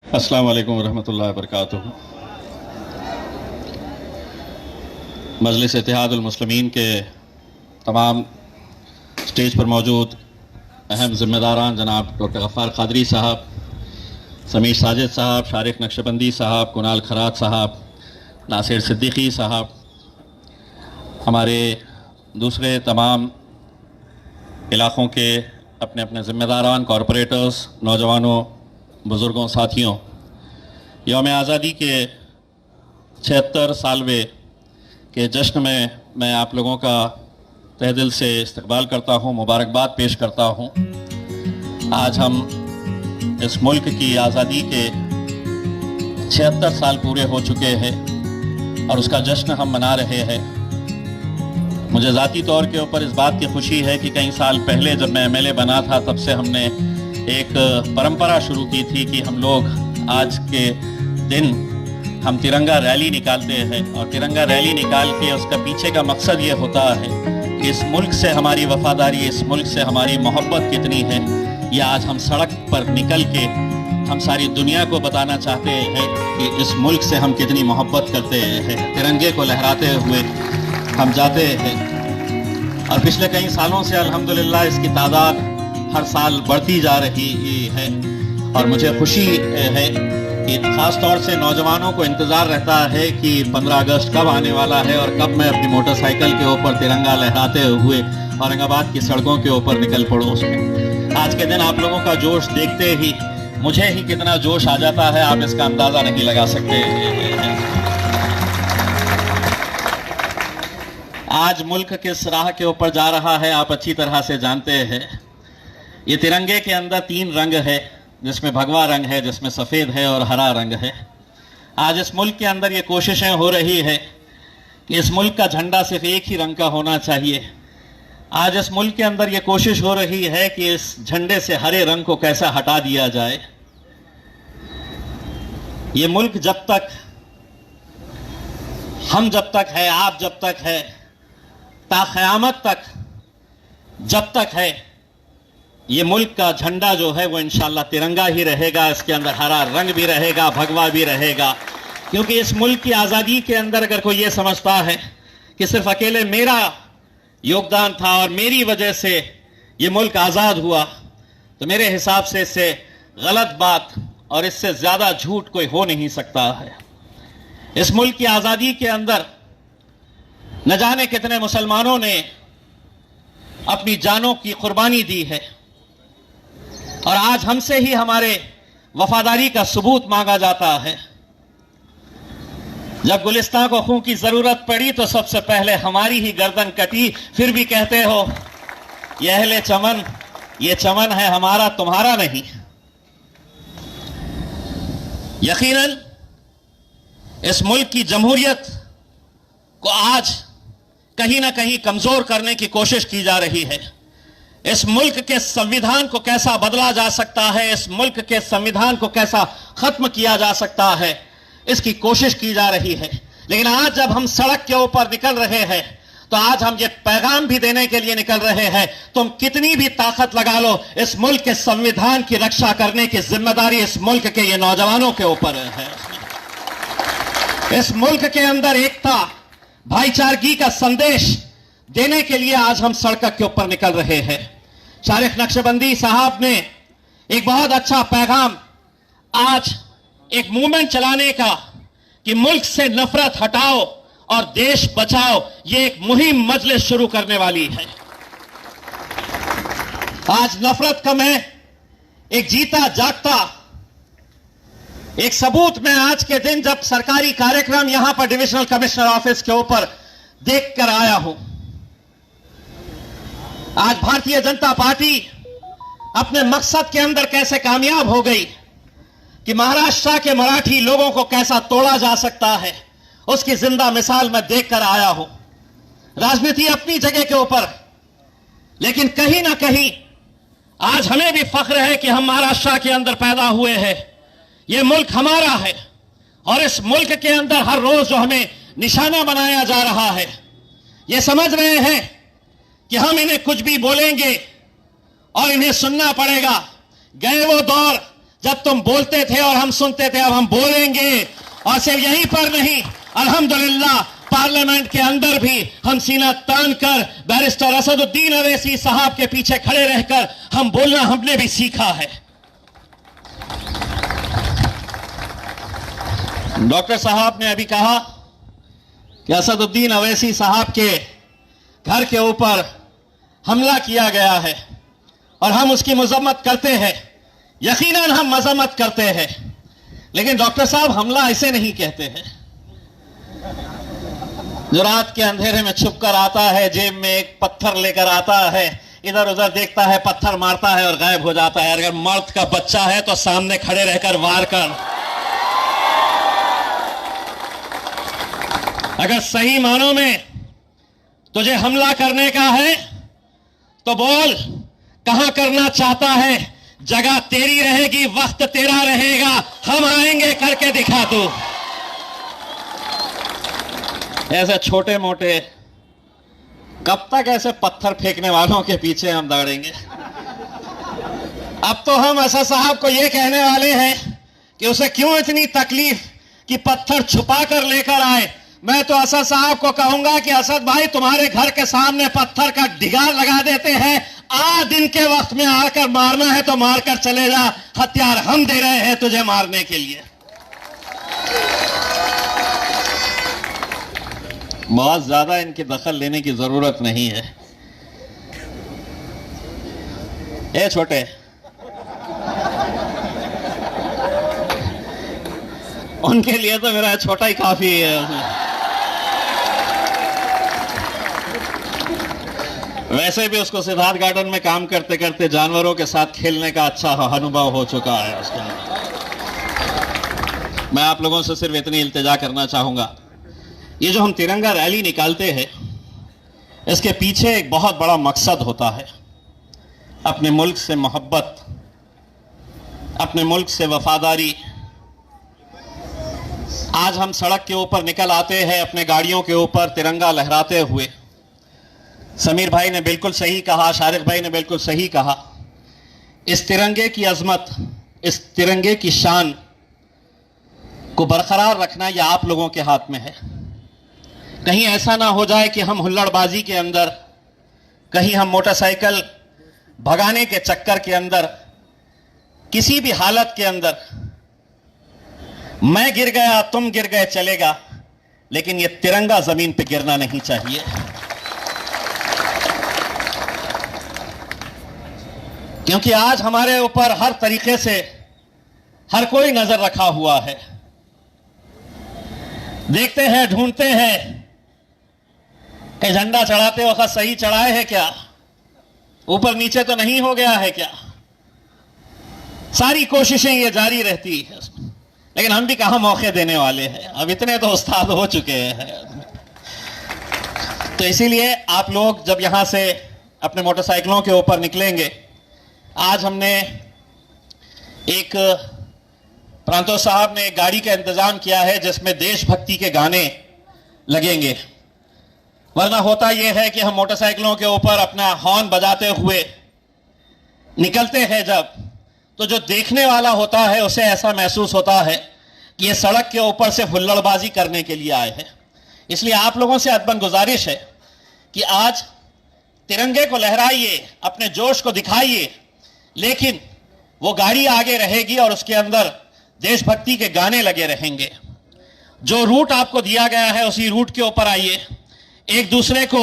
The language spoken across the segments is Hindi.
अस्सलाम वालेकुम रहमतुल्लाहि व बरकातुहू। मजलिस इत्तेहादुल मुस्लिमीन के तमाम स्टेज पर मौजूद अहम ज़िम्मेदारान जनाब डॉक्टर गफ़्फ़ार क़ादरी साहब, समीर साजिद साहब, शारिक नक्शबंदी साहब, कुनाल खरात साहब, नासिर सिद्दीकी साहब, हमारे दूसरे तमाम इलाक़ों के अपने अपने ज़िम्मेदारान, कॉरपोरेटर्स, नौजवानों, बुज़ुर्गों, साथियों, यौम आज़ादी के 76 सालवे के जश्न में मैं आप लोगों का तहे दिल से इस्तकबाल करता हूँ, मुबारकबाद पेश करता हूँ। आज हम इस मुल्क की आज़ादी के 76 साल पूरे हो चुके हैं और उसका जश्न हम मना रहे हैं। मुझे ज़ाती तौर के ऊपर इस बात की खुशी है कि कई साल पहले जब मैं MLA बना था तब से हमने एक परंपरा शुरू की थी कि हम लोग आज के दिन हम तिरंगा रैली निकालते हैं और तिरंगा रैली निकाल के उसका पीछे का मकसद ये होता है कि इस मुल्क से हमारी वफादारी, इस मुल्क से हमारी मोहब्बत कितनी है, यह आज हम सड़क पर निकल के हम सारी दुनिया को बताना चाहते हैं कि इस मुल्क से हम कितनी मोहब्बत करते हैं। तिरंगे को लहराते हुए हम जाते हैं और पिछले कई सालों से अल्हम्दुलिल्लाह इसकी तादाद हर साल बढ़ती जा रही है और मुझे खुशी है कि ख़ास तौर से नौजवानों को इंतज़ार रहता है कि 15 अगस्त कब आने वाला है और कब मैं अपनी मोटरसाइकिल के ऊपर तिरंगा लहराते हुए औरंगाबाद की सड़कों के ऊपर निकल पड़ूँ। उसमें आज के दिन आप लोगों का जोश देखते ही मुझे ही कितना जोश आ जाता है, आप इसका अंदाज़ा नहीं लगा सकते। आज मुल्क किस राह के ऊपर जा रहा है आप अच्छी तरह से जानते हैं। ये तिरंगे के अंदर 3 रंग है, जिसमें भगवा रंग है, जिसमें सफ़ेद है और हरा रंग है। आज इस मुल्क के अंदर ये कोशिशें हो रही है कि इस मुल्क का झंडा सिर्फ एक ही रंग का होना चाहिए। आज इस मुल्क के अंदर ये कोशिश हो रही है कि इस झंडे से हरे रंग को कैसा हटा दिया जाए। ये मुल्क जब तक हम जब तक है, आप जब तक है, ता क़यामत तक जब तक है, ये मुल्क का झंडा जो है वो इंशाअल्लाह तिरंगा ही रहेगा। इसके अंदर हरा रंग भी रहेगा, भगवा भी रहेगा, क्योंकि इस मुल्क की आज़ादी के अंदर अगर कोई ये समझता है कि सिर्फ अकेले मेरा योगदान था और मेरी वजह से ये मुल्क आज़ाद हुआ, तो मेरे हिसाब से इससे गलत बात और इससे ज़्यादा झूठ कोई हो नहीं सकता है। इस मुल्क की आज़ादी के अंदर न जाने कितने मुसलमानों ने अपनी जानों की कुर्बानी दी है और आज हमसे ही हमारे वफादारी का सबूत मांगा जाता है। जब गुलिस्तान को खून की जरूरत पड़ी तो सबसे पहले हमारी ही गर्दन कटी, फिर भी कहते हो ये अहले चमन, ये चमन है हमारा तुम्हारा नहीं। यकीनन इस मुल्क की जमहूरियत को आज कहीं ना कहीं कमजोर करने की कोशिश की जा रही है। इस मुल्क के संविधान को कैसा बदला जा सकता है, इस मुल्क के संविधान को कैसा खत्म किया जा सकता है, इसकी कोशिश की जा रही है। लेकिन आज जब हम सड़क के ऊपर निकल रहे हैं तो आज हम ये पैगाम भी देने के लिए निकल रहे हैं, तुम कितनी भी ताकत लगा लो, इस मुल्क के संविधान की रक्षा करने की जिम्मेदारी इस मुल्क के ये नौजवानों के ऊपर है। इस मुल्क के अंदर एकता, भाईचारगी का संदेश देने के लिए आज हम सड़क के ऊपर निकल रहे हैं। शारिक नक्शबंदी साहब ने एक बहुत अच्छा पैगाम आज एक मूवमेंट चलाने का कि मुल्क से नफरत हटाओ और देश बचाओ, ये एक मुहिम मजलिस शुरू करने वाली है। आज नफरत कम है, एक जीता जागता एक सबूत में आज के दिन जब सरकारी कार्यक्रम यहां पर डिविजनल कमिश्नर ऑफिस के ऊपर देख कर आया हूं। आज भारतीय जनता पार्टी अपने मकसद के अंदर कैसे कामयाब हो गई कि महाराष्ट्र के मराठी लोगों को कैसा तोड़ा जा सकता है, उसकी जिंदा मिसाल मैं देखकर आया हूं। राजनीति अपनी जगह के ऊपर, लेकिन कहीं ना कहीं आज हमें भी फख्र है कि हम महाराष्ट्र के अंदर पैदा हुए हैं। यह मुल्क हमारा है और इस मुल्क के अंदर हर रोज जो हमें निशाना बनाया जा रहा है, यह समझ रहे हैं कि हम इन्हें कुछ भी बोलेंगे और इन्हें सुनना पड़ेगा। गए वो दौर जब तुम बोलते थे और हम सुनते थे, अब हम बोलेंगे। और सिर्फ यहीं पर नहीं, अल्हम्दुलिल्लाह पार्लियामेंट के अंदर भी हम सीना तान कर बैरिस्टर असदुद्दीन अवैसी साहब के पीछे खड़े रहकर हम बोलना हमने भी सीखा है। डॉक्टर साहब ने अभी कहा कि असदुद्दीन अवैसी साहब के घर के ऊपर हमला किया गया है और हम उसकी मजम्मत करते हैं। यकीनन हम मजम्मत करते हैं, लेकिन डॉक्टर साहब हमला ऐसे नहीं कहते हैं। जो रात के अंधेरे में छुप कर आता है, जेब में एक पत्थर लेकर आता है, इधर उधर देखता है, पत्थर मारता है और गायब हो जाता है। अगर मर्द का बच्चा है तो सामने खड़े रहकर वार कर। अगर सही मानों में तुझे हमला करने का है तो बोल, कहां करना चाहता है। जगह तेरी रहेगी, वक्त तेरा रहेगा, हम आएंगे, करके दिखा तू। ऐसे छोटे मोटे कब तक ऐसे पत्थर फेंकने वालों के पीछे हम दौड़ेंगे। अब तो हम असद साहब को यह कहने वाले हैं कि उसे क्यों इतनी तकलीफ कि पत्थर छुपा कर लेकर आए। मैं तो असद साहब को कहूंगा कि असद भाई, तुम्हारे घर के सामने पत्थर का ढिगार लगा देते हैं, आ दिन के वक्त में आकर मारना है तो मारकर चले जा, हथियार हम दे रहे हैं तुझे मारने के लिए। बहुत ज्यादा इनकी दखल लेने की जरूरत नहीं है। ए छोटे, उनके लिए तो मेरा छोटा ही काफी है। वैसे भी उसको सिद्धार्थ गार्डन में काम करते करते जानवरों के साथ खेलने का अच्छा अनुभव हो चुका है उसके अंदर। मैं आप लोगों से सिर्फ इतनी इल्तिजा करना चाहूंगा, ये जो हम तिरंगा रैली निकालते हैं, इसके पीछे एक बहुत बड़ा मकसद होता है। अपने मुल्क से मोहब्बत, अपने मुल्क से वफादारी। आज हम सड़क के ऊपर निकल आते हैं अपने गाड़ियों के ऊपर तिरंगा लहराते हुए। समीर भाई ने बिल्कुल सही कहा, शारिक भाई ने बिल्कुल सही कहा। इस तिरंगे की अजमत, इस तिरंगे की शान को बरकरार रखना यह आप लोगों के हाथ में है। कहीं ऐसा ना हो जाए कि हम हुल्लड़बाजी के अंदर, कहीं हम मोटरसाइकिल भगाने के चक्कर के अंदर, किसी भी हालत के अंदर मैं गिर गया तुम गिर गए चलेगा, लेकिन यह तिरंगा जमीन पे गिरना नहीं चाहिए। क्योंकि आज हमारे ऊपर हर तरीके से हर कोई नजर रखा हुआ है। देखते हैं, ढूंढते हैं कि झंडा चढ़ाते वक्त सही चढ़ाए है क्या, ऊपर नीचे तो नहीं हो गया है क्या। सारी कोशिशें ये जारी रहती है, लेकिन हम भी कहां मौके देने वाले हैं। अब इतने तो उस्ताद हो चुके हैं। तो इसीलिए आप लोग जब यहां से अपने मोटरसाइकिलों के ऊपर निकलेंगे, आज हमने एक प्रांतो साहब ने एक गाड़ी का इंतजाम किया है जिसमें देशभक्ति के गाने लगेंगे। वरना होता यह है कि हम मोटरसाइकिलों के ऊपर अपना हॉर्न बजाते हुए निकलते हैं जब, तो जो देखने वाला होता है उसे ऐसा महसूस होता है कि ये सड़क के ऊपर से हुल्लड़बाजी करने के लिए आए हैं। इसलिए आप लोगों से अदबन गुजारिश है कि आज तिरंगे को लहराइए, अपने जोश को दिखाइए, लेकिन वो गाड़ी आगे रहेगी और उसके अंदर देशभक्ति के गाने लगे रहेंगे। जो रूट आपको दिया गया है उसी रूट के ऊपर आइए। एक दूसरे को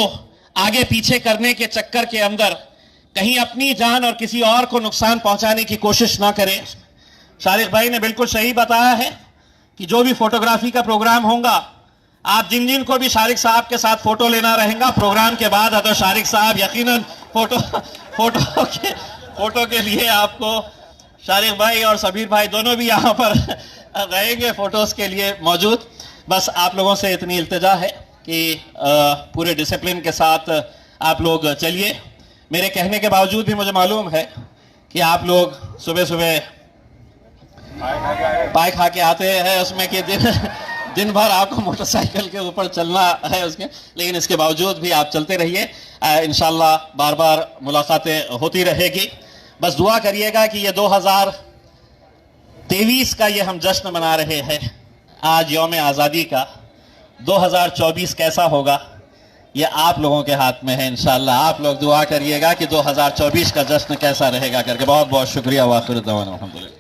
आगे पीछे करने के चक्कर के अंदर कहीं अपनी जान और किसी और को नुकसान पहुंचाने की कोशिश ना करें। शारिक भाई ने बिल्कुल सही बताया है कि जो भी फोटोग्राफी का प्रोग्राम होगा, आप जिन जिन को भी शारिक साहब के साथ फोटो लेना रहेगा प्रोग्राम के बाद, तो शारिक साहब यकीनन फोटो के लिए आपको शारिक भाई और सबीर भाई दोनों भी यहाँ पर रहेंगे फोटोज के लिए मौजूद। बस आप लोगों से इतनी इल्तिजा है कि पूरे डिसिप्लिन के साथ आप लोग चलिए। मेरे कहने के बावजूद भी मुझे मालूम है कि आप लोग सुबह सुबह पाए खा के आते हैं, उसमें कि दिन भर आपको मोटरसाइकिल के ऊपर चलना है उसके, लेकिन इसके बावजूद भी आप चलते रहिए। इंशाल्लाह बार बार मुलाकातें होती रहेगी। बस दुआ करिएगा कि ये 23 का ये हम जश्न मना रहे हैं आज यौम आज़ादी का। 2024 कैसा होगा ये आप लोगों के हाथ में है। इंशाअल्लाह आप लोग दुआ करिएगा कि 2024 का जश्न कैसा रहेगा करके। बहुत बहुत शुक्रिया। वाखिर दवाना अल्हम्दुलिल्लाह।